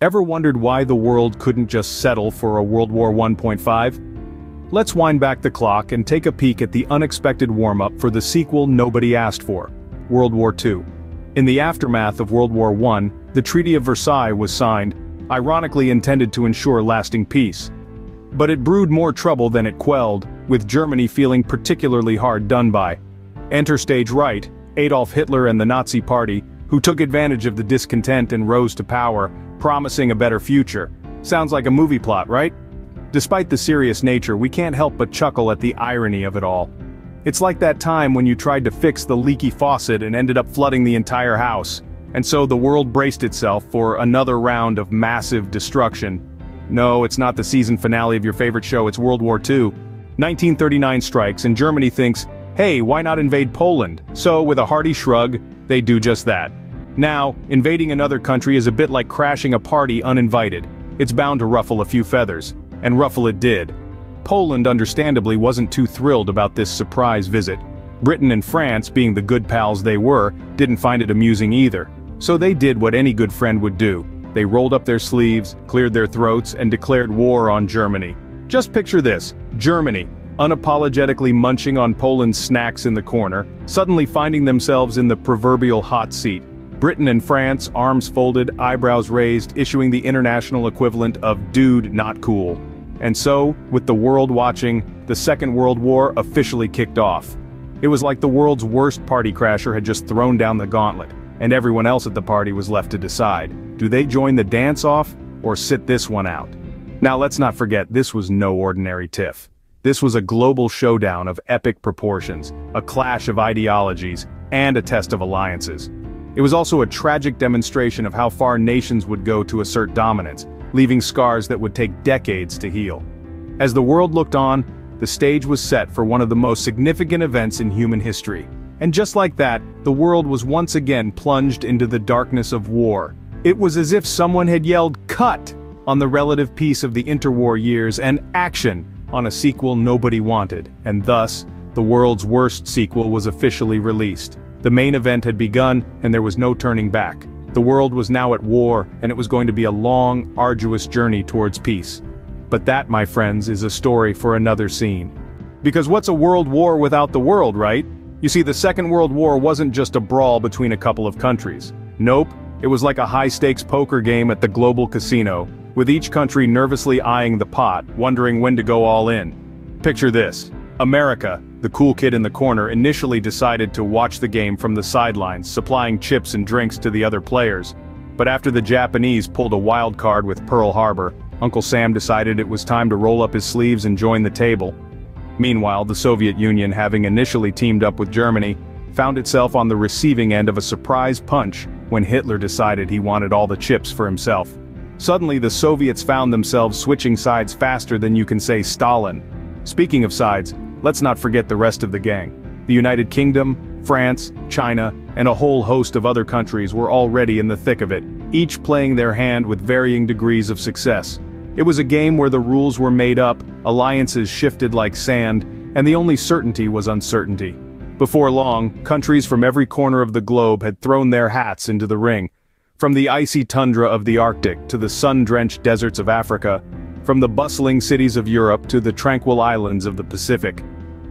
Ever wondered why the world couldn't just settle for a World War 1.5? Let's wind back the clock and take a peek at the unexpected warm-up for the sequel nobody asked for, World War II. In the aftermath of World War I, the Treaty of Versailles was signed, ironically intended to ensure lasting peace. But it brewed more trouble than it quelled, with Germany feeling particularly hard done by. Enter stage right, Adolf Hitler and the Nazi Party, who took advantage of the discontent and rose to power, promising a better future. Sounds like a movie plot, right? Despite the serious nature, we can't help but chuckle at the irony of it all. It's like that time when you tried to fix the leaky faucet and ended up flooding the entire house. And so the world braced itself for another round of massive destruction. No, it's not the season finale of your favorite show, it's World War II. 1939 strikes and Germany thinks, hey, why not invade Poland? So, with a hearty shrug, they do just that. Now, invading another country is a bit like crashing a party uninvited. It's bound to ruffle a few feathers. And ruffle it did. Poland understandably wasn't too thrilled about this surprise visit. Britain and France, being the good pals they were, didn't find it amusing either. So they did what any good friend would do. They rolled up their sleeves, cleared their throats, and declared war on Germany. Just picture this, Germany, unapologetically munching on Poland's snacks in the corner, suddenly finding themselves in the proverbial hot seat. Britain and France, arms folded, eyebrows raised, issuing the international equivalent of "dude, not cool." And so, with the world watching, the Second World War officially kicked off. It was like the world's worst party crasher had just thrown down the gauntlet, and everyone else at the party was left to decide, do they join the dance-off, or sit this one out? Now let's not forget, this was no ordinary tiff. This was a global showdown of epic proportions, a clash of ideologies, and a test of alliances. It was also a tragic demonstration of how far nations would go to assert dominance, leaving scars that would take decades to heal. As the world looked on, the stage was set for one of the most significant events in human history. And just like that, the world was once again plunged into the darkness of war. It was as if someone had yelled "cut" on the relative peace of the interwar years and action on a sequel nobody wanted, and thus, the world's worst sequel was officially released. The main event had begun, and there was no turning back. The world was now at war, and it was going to be a long, arduous journey towards peace. But that, my friends, is a story for another scene. Because what's a world war without the world, right? You see, the Second World War wasn't just a brawl between a couple of countries. Nope, it was like a high-stakes poker game at the global casino, with each country nervously eyeing the pot, wondering when to go all in. Picture this. America, the cool kid in the corner, initially decided to watch the game from the sidelines, supplying chips and drinks to the other players. But after the Japanese pulled a wild card with Pearl Harbor, Uncle Sam decided it was time to roll up his sleeves and join the table. Meanwhile, the Soviet Union, having initially teamed up with Germany, found itself on the receiving end of a surprise punch when Hitler decided he wanted all the chips for himself. Suddenly, the Soviets found themselves switching sides faster than you can say Stalin. Speaking of sides, let's not forget the rest of the gang. The United Kingdom, France, China, and a whole host of other countries were already in the thick of it, each playing their hand with varying degrees of success. It was a game where the rules were made up, alliances shifted like sand, and the only certainty was uncertainty. Before long, countries from every corner of the globe had thrown their hats into the ring. From the icy tundra of the Arctic to the sun-drenched deserts of Africa, from the bustling cities of Europe to the tranquil islands of the Pacific.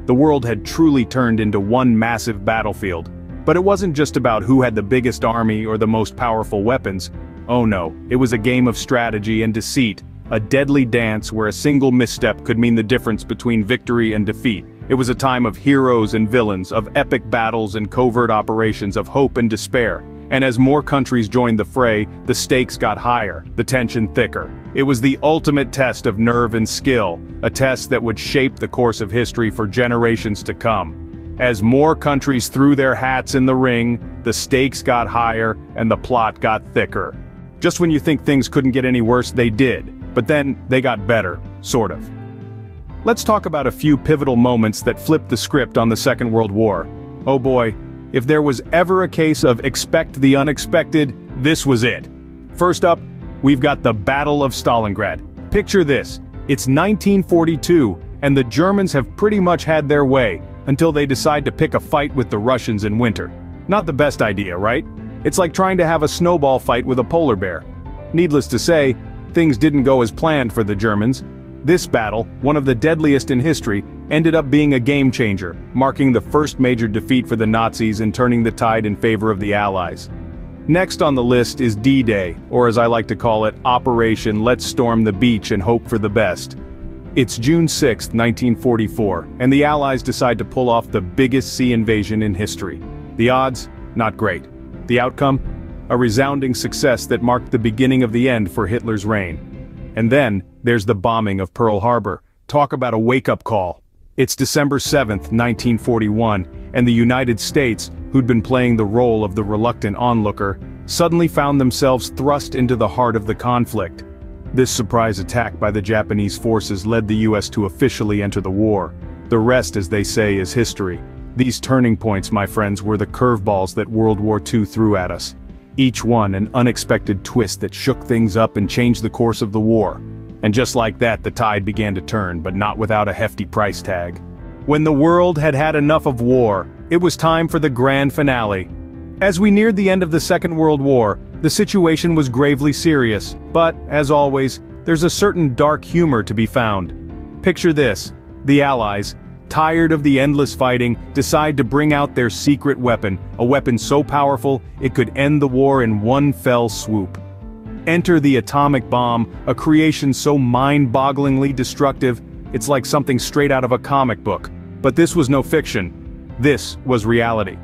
The world had truly turned into one massive battlefield. But it wasn't just about who had the biggest army or the most powerful weapons. Oh no, it was a game of strategy and deceit, a deadly dance where a single misstep could mean the difference between victory and defeat. It was a time of heroes and villains, of epic battles and covert operations, of hope and despair. And as more countries joined the fray, the stakes got higher, the tension thicker. It was the ultimate test of nerve and skill, a test that would shape the course of history for generations to come. As more countries threw their hats in the ring, the stakes got higher and the plot got thicker. Just when you think things couldn't get any worse, they did. But then, they got better, sort of. Let's talk about a few pivotal moments that flipped the script on the Second World War. Oh boy. If there was ever a case of expect the unexpected, this was it. First up, we've got the Battle of Stalingrad. Picture this, it's 1942, and the Germans have pretty much had their way, until they decide to pick a fight with the Russians in winter. Not the best idea, right? It's like trying to have a snowball fight with a polar bear. Needless to say, things didn't go as planned for the Germans. This battle, one of the deadliest in history, ended up being a game-changer, marking the first major defeat for the Nazis and turning the tide in favor of the Allies. Next on the list is D-Day, or as I like to call it, Operation Let's Storm the Beach and Hope for the Best. It's June 6, 1944, and the Allies decide to pull off the biggest sea invasion in history. The odds? Not great. The outcome? A resounding success that marked the beginning of the end for Hitler's reign. And then, there's the bombing of Pearl Harbor. Talk about a wake-up call. It's December 7, 1941, and the United States, who'd been playing the role of the reluctant onlooker, suddenly found themselves thrust into the heart of the conflict. This surprise attack by the Japanese forces led the US to officially enter the war. The rest, as they say, is history. These turning points, my friends, were the curveballs that World War II threw at us. Each one an unexpected twist that shook things up and changed the course of the war. And just like that, the tide began to turn, but not without a hefty price tag. When the world had had enough of war, it was time for the grand finale. As we neared the end of the Second World War, the situation was gravely serious, but, as always, there's a certain dark humor to be found. Picture this: the Allies, tired of the endless fighting, decide to bring out their secret weapon, a weapon so powerful it could end the war in one fell swoop. Enter the atomic bomb, a creation so mind-bogglingly destructive, it's like something straight out of a comic book. But this was no fiction. This was reality.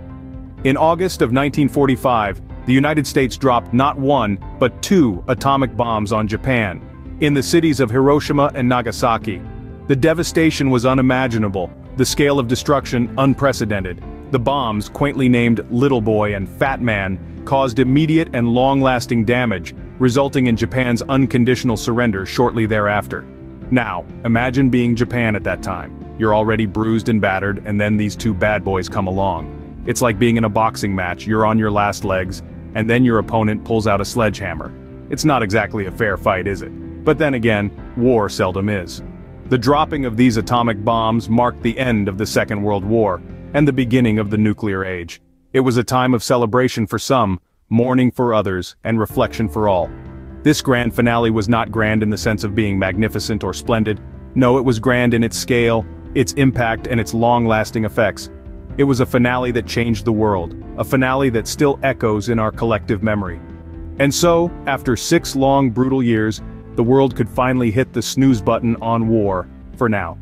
In August of 1945, the United States dropped not one, but 2 atomic bombs on Japan, in the cities of Hiroshima and Nagasaki. The devastation was unimaginable, the scale of destruction unprecedented. The bombs, quaintly named Little Boy and Fat Man, caused immediate and long-lasting damage, resulting in Japan's unconditional surrender shortly thereafter. Now, imagine being Japan at that time. You're already bruised and battered, and then these 2 bad boys come along. It's like being in a boxing match, you're on your last legs, and then your opponent pulls out a sledgehammer. It's not exactly a fair fight, is it? But then again, war seldom is. The dropping of these atomic bombs marked the end of the Second World War, and the beginning of the nuclear age. It was a time of celebration for some, mourning for others, and reflection for all. This grand finale was not grand in the sense of being magnificent or splendid. No, it was grand in its scale, its impact, and its long-lasting effects. It was a finale that changed the world, a finale that still echoes in our collective memory. And so, after 6 long, brutal years, the world could finally hit the snooze button on war, for now.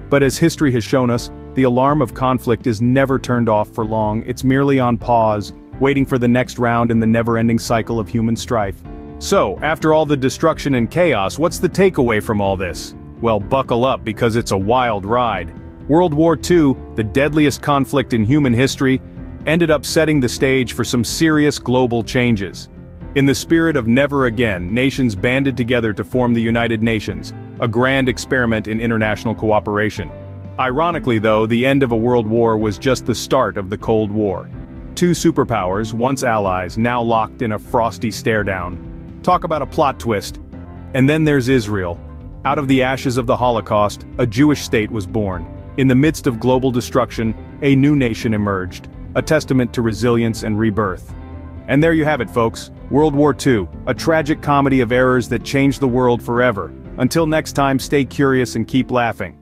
But as history has shown us, the alarm of conflict is never turned off for long, it's merely on pause, waiting for the next round in the never-ending cycle of human strife. So, after all the destruction and chaos, what's the takeaway from all this? Well, buckle up because it's a wild ride. World War II, the deadliest conflict in human history, ended up setting the stage for some serious global changes. In the spirit of never again, nations banded together to form the United Nations, a grand experiment in international cooperation. Ironically though, the end of a world war was just the start of the Cold War. 2 superpowers, once allies, now locked in a frosty stare-down. Talk about a plot twist. And then there's Israel. Out of the ashes of the Holocaust, a Jewish state was born. In the midst of global destruction, a new nation emerged, a testament to resilience and rebirth. And there you have it, folks. World War II, a tragic comedy of errors that changed the world forever. Until next time, stay curious and keep laughing.